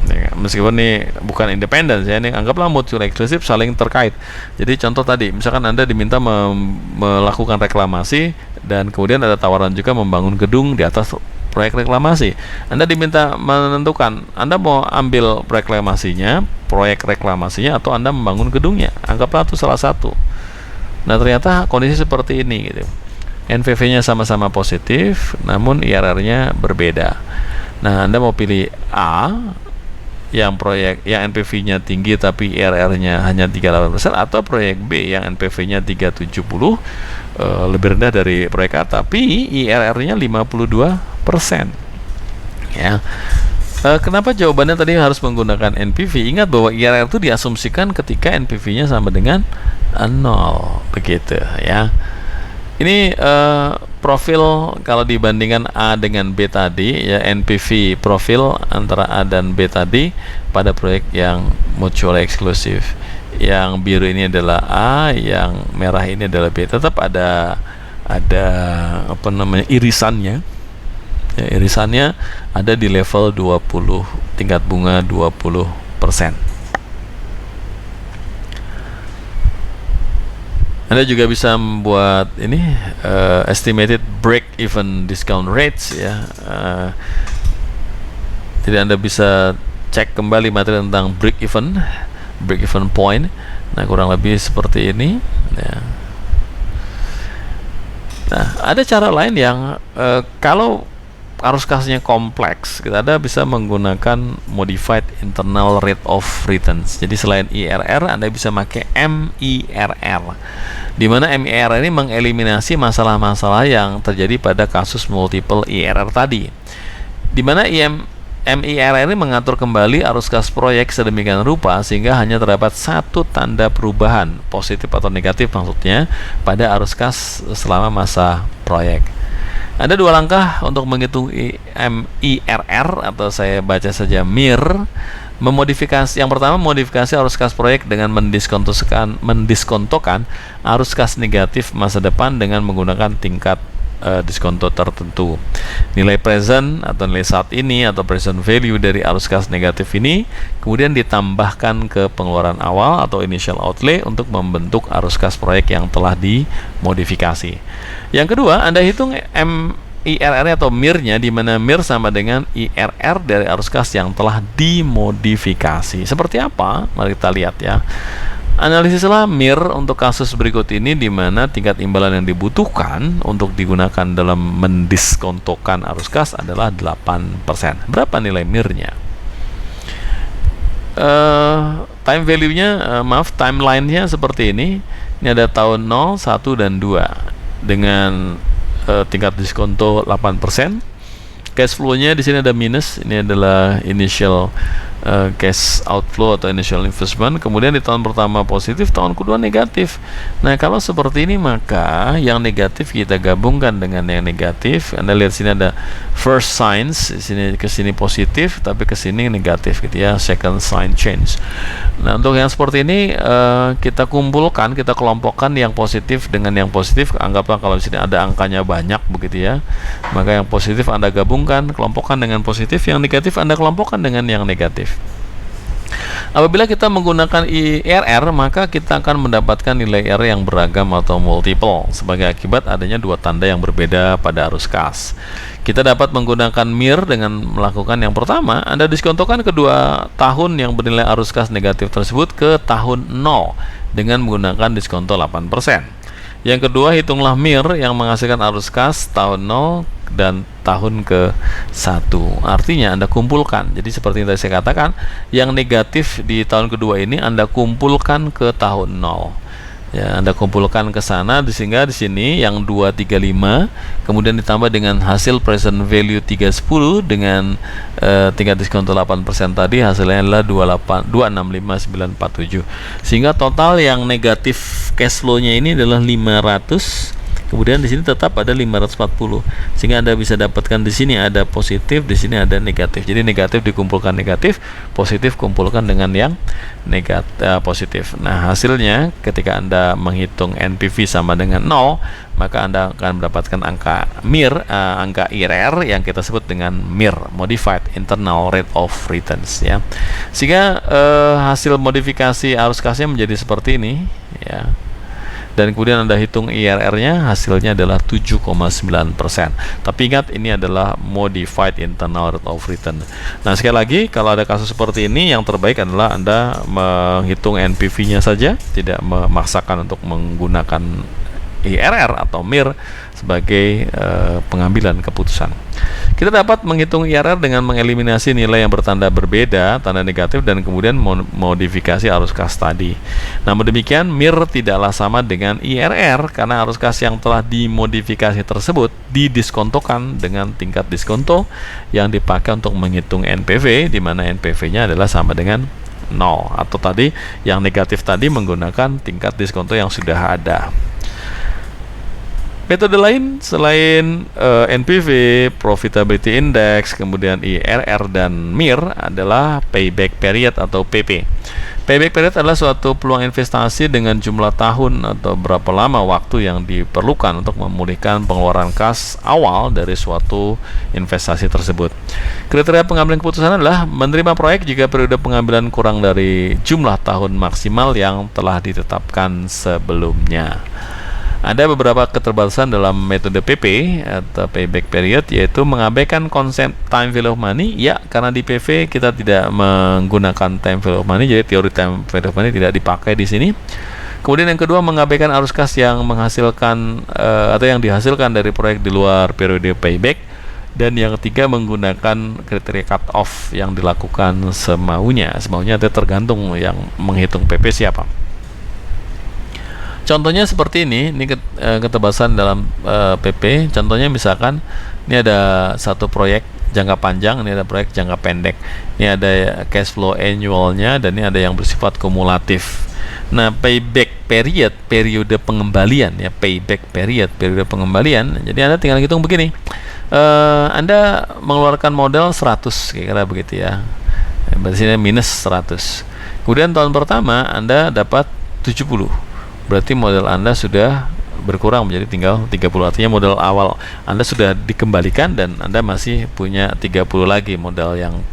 Ya, meskipun ini bukan independen, ya, ini anggaplah mutual eksklusif saling terkait. Jadi contoh tadi, misalkan Anda diminta melakukan reklamasi, dan kemudian ada tawaran juga membangun gedung di atas proyek reklamasi. Anda diminta menentukan Anda mau ambil proyek reklamasinya atau Anda membangun gedungnya. Anggaplah itu salah satu. Nah, ternyata kondisi seperti ini gitu. NPV-nya sama-sama positif, namun IRR-nya berbeda. Nah, Anda mau pilih A yang NPV-nya tinggi tapi IRR-nya hanya 38%, atau proyek B yang NPV-nya 370, lebih rendah dari proyek A tapi IRR-nya 52%. Ya. Kenapa jawabannya tadi harus menggunakan NPV? Ingat bahwa IRR itu diasumsikan ketika NPV-nya sama dengan 0, begitu ya. Ini profil kalau dibandingkan A dengan B tadi ya, NPV profil antara A dan B tadi pada proyek yang mutually eksklusif. Yang biru ini adalah A, yang merah ini adalah B. Tetap ada irisannya. Ya, irisannya ada di level 20, tingkat bunga 20%. Anda juga bisa membuat ini estimated break-even discount rates ya. Jadi Anda bisa cek kembali materi tentang break-even point. Nah, kurang lebih seperti ini. Ya. Nah, ada cara lain yang kalau arus kasnya kompleks, Anda bisa menggunakan modified internal rate of returns. Jadi selain IRR, Anda bisa pakai MIRR, di mana MIRR ini mengeliminasi masalah-masalah yang terjadi pada kasus multiple IRR tadi. Di mana MIRR ini mengatur kembali arus kas proyek sedemikian rupa sehingga hanya terdapat satu tanda perubahan, positif atau negatif maksudnya, pada arus kas selama masa proyek. Ada dua langkah untuk menghitung MIRR, atau saya baca saja MIR. Memodifikasi, yang pertama, modifikasi arus kas proyek dengan mendiskontokan arus kas negatif masa depan dengan menggunakan tingkat diskonto tertentu. Nilai present atau nilai saat ini atau present value dari arus kas negatif ini kemudian ditambahkan ke pengeluaran awal atau initial outlay untuk membentuk arus kas proyek yang telah dimodifikasi. Yang kedua, Anda hitung MIRR atau MIR-nya, di mana MIR sama dengan IRR dari arus kas yang telah dimodifikasi. Seperti apa? Mari kita lihat ya. Analisislah MIR untuk kasus berikut ini, di mana tingkat imbalan yang dibutuhkan untuk digunakan dalam mendiskontokan arus kas adalah 8%. Berapa nilai MIR-nya? Time value-nya, timeline-nya seperti ini. Ini ada tahun 0, 1, dan 2 dengan tingkat diskonto 8%. Cash flow-nya di sini ada minus. Ini adalah initial cash outflow atau initial investment. Kemudian di tahun pertama positif, tahun kedua negatif. Nah, kalau seperti ini maka yang negatif kita gabungkan dengan yang negatif. Anda lihat sini ada first signs, sini ke sini positif tapi ke sini negatif gitu ya, second sign change. Nah, untuk yang seperti ini kita kumpulkan, kita kelompokkan yang positif dengan yang positif. Anggaplah kalau di sini ada angkanya banyak begitu ya. Maka yang positif Anda gabungkan, kelompokkan dengan positif, yang negatif Anda kelompokkan dengan yang negatif. Apabila kita menggunakan IRR, maka kita akan mendapatkan nilai R yang beragam atau multiple sebagai akibat adanya dua tanda yang berbeda pada arus kas. Kita dapat menggunakan MIR dengan melakukan yang pertama, Anda diskontokan kedua tahun yang bernilai arus kas negatif tersebut ke tahun 0 dengan menggunakan diskonto 8%. Yang kedua, hitunglah MIR yang menghasilkan arus kas tahun 0 dan tahun ke-1. Artinya Anda kumpulkan. Jadi seperti yang tadi saya katakan, yang negatif di tahun kedua ini Anda kumpulkan ke tahun 0. Ya, Anda kumpulkan ke sana, sehingga di sini yang 235 kemudian ditambah dengan hasil present value 310 dengan tingkat diskonto 8% tadi, hasilnya adalah 265947. Sehingga total yang negatif cash flow-nya ini adalah 500. Kemudian di sini tetap ada 540. Sehingga Anda bisa dapatkan di sini ada positif, di sini ada negatif. Jadi negatif dikumpulkan negatif, positif kumpulkan dengan yang positif. Nah, hasilnya ketika Anda menghitung NPV sama dengan 0, maka Anda akan mendapatkan angka MIR, angka IRR yang kita sebut dengan MIR, Modified Internal Rate of Returns ya. Sehingga hasil modifikasi arus kasnya menjadi seperti ini ya. Dan kemudian Anda hitung IRR-nya, hasilnya adalah 7,9%. Tapi ingat, ini adalah Modified Internal Rate of Return. Nah, sekali lagi, kalau ada kasus seperti ini, yang terbaik adalah Anda menghitung NPV-nya saja, tidak memaksakan untuk menggunakan IRR atau MIR sebagai pengambilan keputusan. Kita dapat menghitung IRR dengan mengeliminasi nilai yang bertanda berbeda, tanda negatif, dan kemudian modifikasi arus kas tadi. Namun demikian, MIR tidaklah sama dengan IRR karena arus kas yang telah dimodifikasi tersebut didiskontokan dengan tingkat diskonto yang dipakai untuk menghitung NPV, di mana NPV-nya adalah sama dengan 0, atau tadi yang negatif tadi menggunakan tingkat diskonto yang sudah ada. Metode lain selain NPV, Profitability Index, kemudian IRR dan MIR adalah Payback Period atau PP. Payback Period adalah suatu peluang investasi dengan jumlah tahun atau berapa lama waktu yang diperlukan untuk memulihkan pengeluaran kas awal dari suatu investasi tersebut. Kriteria pengambilan keputusan adalah menerima proyek jika periode pengambilan kurang dari jumlah tahun maksimal yang telah ditetapkan sebelumnya. Ada beberapa keterbatasan dalam metode PP atau payback period, yaitu mengabaikan konsep time value of money. Ya, karena di PV kita tidak menggunakan time value of money, jadi teori time value of money tidak dipakai di sini. Kemudian yang kedua, mengabaikan arus kas yang menghasilkan atau yang dihasilkan dari proyek di luar periode payback. Dan yang ketiga, menggunakan kriteria cut off yang dilakukan semaunya itu tergantung yang menghitung PP siapa. Contohnya seperti ini keterbatasan dalam PP. Contohnya misalkan ini ada satu proyek jangka panjang, ini ada proyek jangka pendek. Ini ada cash flow annualnya, dan ini ada yang bersifat kumulatif. Nah, payback period, periode pengembalian ya, payback period, periode pengembalian. Jadi Anda tinggal hitung begini. Anda mengeluarkan modal 100 kira-kira begitu ya. Berarti minus 100. Kemudian tahun pertama Anda dapat 70. Berarti modal Anda sudah berkurang menjadi tinggal 30. Artinya modal awal Anda sudah dikembalikan dan Anda masih punya 30 lagi modal yang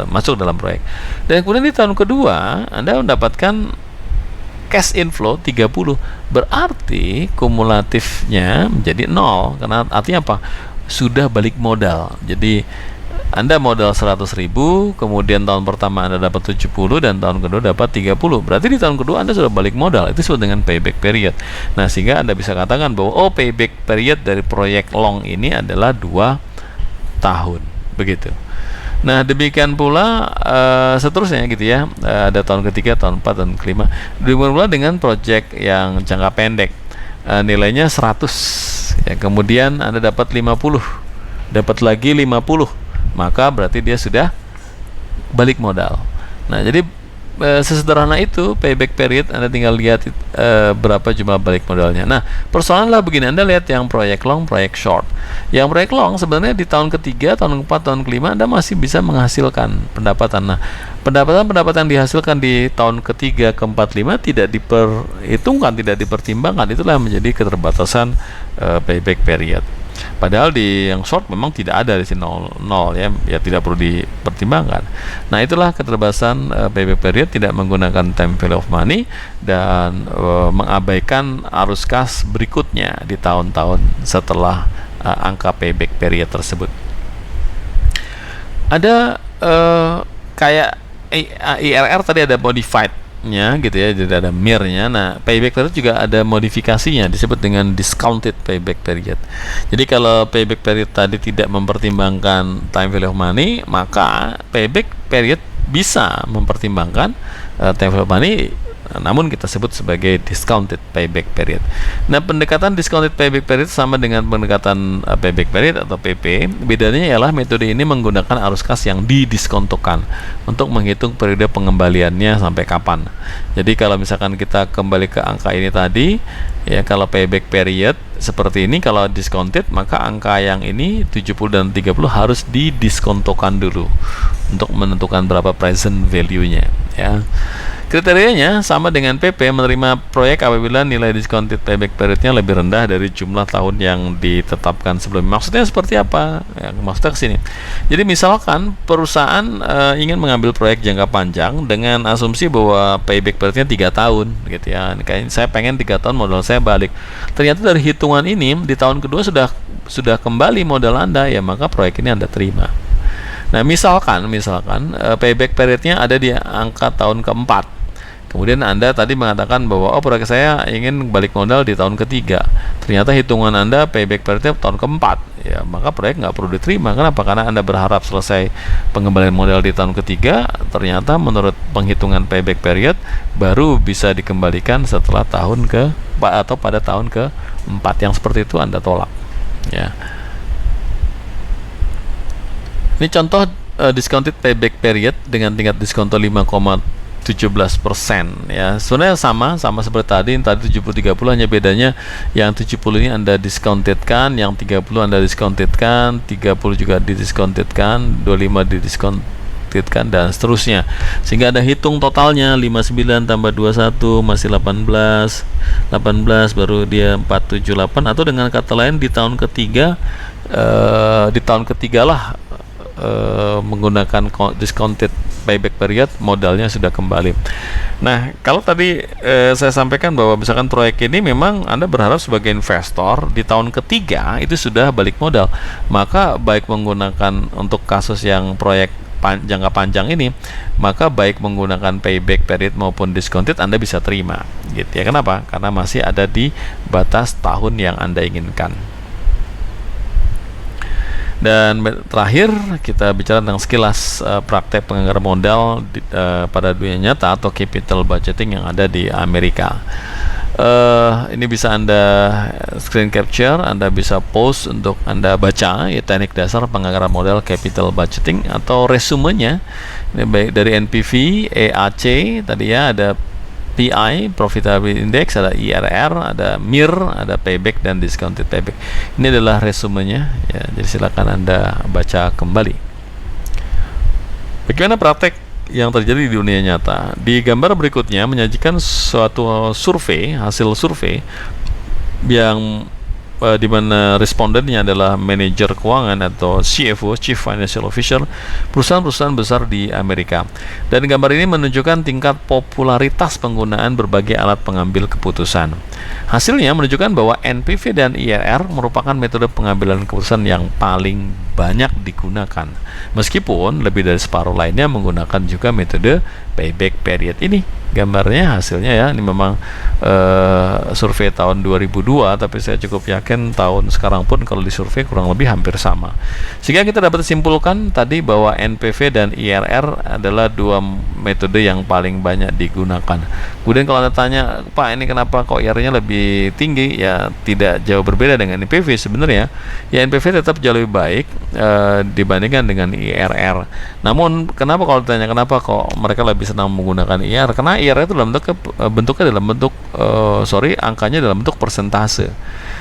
masuk dalam proyek. Dan kemudian di tahun kedua Anda mendapatkan cash inflow 30. Berarti kumulatifnya menjadi 0. Karena artinya apa? Sudah balik modal. Jadi Anda modal 100.000, kemudian tahun pertama Anda dapat 70 dan tahun kedua dapat 30. Berarti di tahun kedua Anda sudah balik modal. Itu disebut dengan payback period. Nah, sehingga Anda bisa katakan bahwa payback period dari proyek long ini adalah 2 tahun. Begitu. Nah, demikian pula seterusnya gitu ya. Ada tahun ketiga, tahun 4, tahun kelima. Demikian pula dengan proyek yang jangka pendek. Nilainya 100 ya, kemudian Anda dapat 50, dapat lagi 50, maka berarti dia sudah balik modal. Nah, jadi sesederhana itu payback period. Anda tinggal lihat berapa jumlah balik modalnya. Nah, persoalannya begini, Anda lihat yang proyek long, proyek short. Yang proyek long sebenarnya di tahun ketiga, tahun keempat, tahun kelima Anda masih bisa menghasilkan pendapatan. Nah, pendapatan yang dihasilkan di tahun ketiga, keempat, lima tidak diperhitungkan, tidak dipertimbangkan. Itulah yang menjadi keterbatasan payback period. Padahal di yang short memang tidak ada di sini 0 ya tidak perlu dipertimbangkan. Nah, itulah keterbatasan payback period, tidak menggunakan time value of money dan mengabaikan arus kas berikutnya di tahun-tahun setelah angka payback period tersebut. Ada kayak IRR tadi ada modified-nya gitu ya, jadi ada MIR-nya. Nah, payback period juga ada modifikasinya, disebut dengan discounted payback period. Jadi kalau payback period tadi tidak mempertimbangkan time value of money, maka payback period bisa mempertimbangkan time value of money, namun kita sebut sebagai discounted payback period. Nah, pendekatan discounted payback period sama dengan pendekatan payback period atau PP. Bedanya ialah metode ini menggunakan arus kas yang didiskontokan untuk menghitung periode pengembaliannya sampai kapan. Jadi kalau misalkan kita kembali ke angka ini tadi ya, kalau payback period seperti ini, kalau discounted maka angka yang ini 70 dan 30 harus didiskontokan dulu untuk menentukan berapa present value-nya ya. Kriterianya sama dengan PP, menerima proyek apabila nilai discounted payback periodnya lebih rendah dari jumlah tahun yang ditetapkan sebelumnya. Maksudnya seperti apa? Ya, maksudnya ke sini. Jadi misalkan perusahaan ingin mengambil proyek jangka panjang dengan asumsi bahwa payback periodnya 3 tahun gitu ya. Kayak saya pengen 3 tahun modal saya balik. Ternyata dari hitungan ini di tahun kedua sudah kembali modal Anda, ya maka proyek ini Anda terima. Nah, misalkan payback periodnya ada di angka tahun keempat. Kemudian Anda tadi mengatakan bahwa proyek saya ingin balik modal di tahun ketiga. Ternyata hitungan Anda payback periodnya tahun keempat. Ya, maka proyek nggak perlu diterima. Kenapa? Karena Anda berharap selesai pengembalian modal di tahun ketiga. Ternyata menurut penghitungan payback period baru bisa dikembalikan setelah tahun atau pada tahun keempat. Yang seperti itu Anda tolak. Ya. Ini contoh discounted payback period dengan tingkat diskonto 5,17% ya. Sebenarnya sama seperti tadi 70-30, hanya bedanya yang 70 ini Anda diskontedkan, yang 30 Anda diskontedkan, 30 juga didiskontedkan, 25 didiskontedkan dan seterusnya. Sehingga ada hitung totalnya 59 tambah 21 masih 18 baru dia 478, atau dengan kata lain di tahun ketiga lah menggunakan discounted payback period modalnya sudah kembali. Nah, kalau tadi saya sampaikan bahwa misalkan proyek ini memang Anda berharap sebagai investor di tahun ketiga itu sudah balik modal, maka baik menggunakan untuk kasus yang proyek jangka panjang ini, maka baik menggunakan payback period maupun discounted Anda bisa terima gitu ya. Kenapa? Karena masih ada di batas tahun yang Anda inginkan. Dan terakhir kita bicara tentang sekilas praktek penganggaran modal pada dunia nyata atau capital budgeting yang ada di Amerika. Ini bisa Anda screen capture, Anda bisa post untuk Anda baca ya, teknik dasar penganggaran modal capital budgeting atau resumenya. Ini baik dari NPV, EAC tadi ya, ada PI, Profitability Index, ada IRR, ada MIR, ada payback dan discounted payback. Ini adalah resumenya ya, jadi silakan Anda baca kembali. Bagaimana praktek yang terjadi di dunia nyata? Di gambar berikutnya menyajikan suatu survei, hasil survei yang di mana respondennya adalah manajer keuangan atau CFO, Chief Financial Officer, perusahaan-perusahaan besar di Amerika. Dan gambar ini menunjukkan tingkat popularitas penggunaan berbagai alat pengambil keputusan. Hasilnya menunjukkan bahwa NPV dan IRR merupakan metode pengambilan keputusan yang paling banyak digunakan. Meskipun lebih dari separuh lainnya menggunakan juga metode payback period ini. Gambarnya hasilnya ya, ini memang survei tahun 2002, tapi saya cukup yakin tahun sekarang pun kalau disurvei kurang lebih hampir sama. Sehingga kita dapat simpulkan tadi bahwa NPV dan IRR adalah dua metode yang paling banyak digunakan. Kemudian kalau Anda tanya, Pak ini kenapa kok IRR-nya lebih tinggi? Ya tidak jauh berbeda dengan NPV sebenarnya. Ya NPV tetap jauh lebih baik dibandingkan dengan IRR. Namun kenapa kalau ditanya kenapa kok mereka lebih senang menggunakan IRR? Karena IRR itu dalam bentuknya dalam bentuk angkanya dalam bentuk persentase.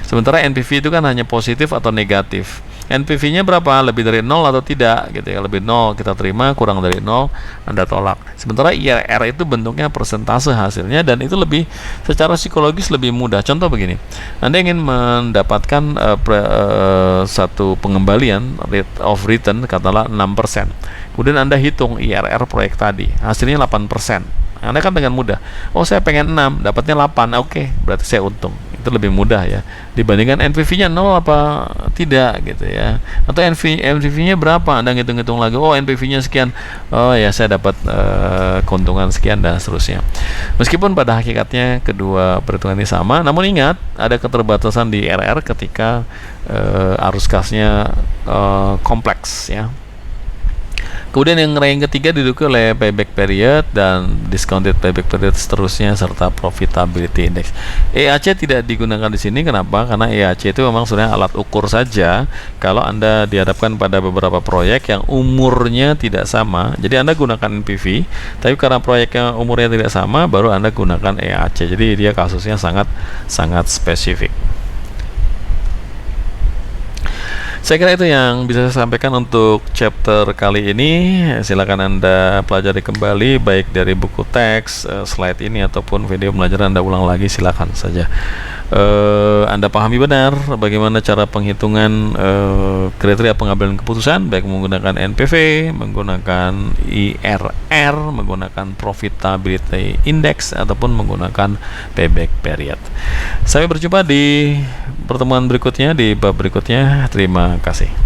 Sementara NPV itu kan hanya positif atau negatif. NPV-nya berapa? Lebih dari 0 atau tidak gitu ya. Lebih 0 kita terima, kurang dari 0 Anda tolak. Sementara IRR itu bentuknya persentase hasilnya, dan itu lebih secara psikologis lebih mudah. Contoh begini, Anda ingin mendapatkan satu pengembalian rate of return katakanlah 6%. Kemudian Anda hitung IRR proyek tadi, hasilnya 8%. Anda kan dengan mudah, oh saya pengen 6, dapatnya 8, oke, berarti saya untung. Itu lebih mudah ya dibandingkan NPV-nya 0 apa tidak gitu ya. Atau NPV-nya berapa, Anda ngitung-ngitung lagi, oh NPV-nya sekian, oh ya saya dapat keuntungan sekian dan seterusnya. Meskipun pada hakikatnya kedua perhitungan ini sama, namun ingat ada keterbatasan di IRR ketika arus kasnya kompleks ya. Kemudian yang ketiga didukung oleh payback period dan discounted payback period seterusnya serta profitability index. EAC tidak digunakan di sini. Kenapa? Karena EAC itu memang sebenarnya alat ukur saja kalau Anda dihadapkan pada beberapa proyek yang umurnya tidak sama. Jadi Anda gunakan NPV, tapi karena proyeknya umurnya tidak sama baru Anda gunakan EAC. Jadi dia kasusnya sangat spesifik. Saya kira itu yang bisa saya sampaikan untuk chapter kali ini. Silakan Anda pelajari kembali baik dari buku teks, slide ini ataupun video pembelajaran Anda ulang lagi, silakan saja. Anda pahami benar bagaimana cara penghitungan kriteria pengambilan keputusan baik menggunakan NPV, menggunakan IRR, menggunakan profitability index ataupun menggunakan payback period. Sampai berjumpa di pertemuan berikutnya, di bab berikutnya. Terima kasih.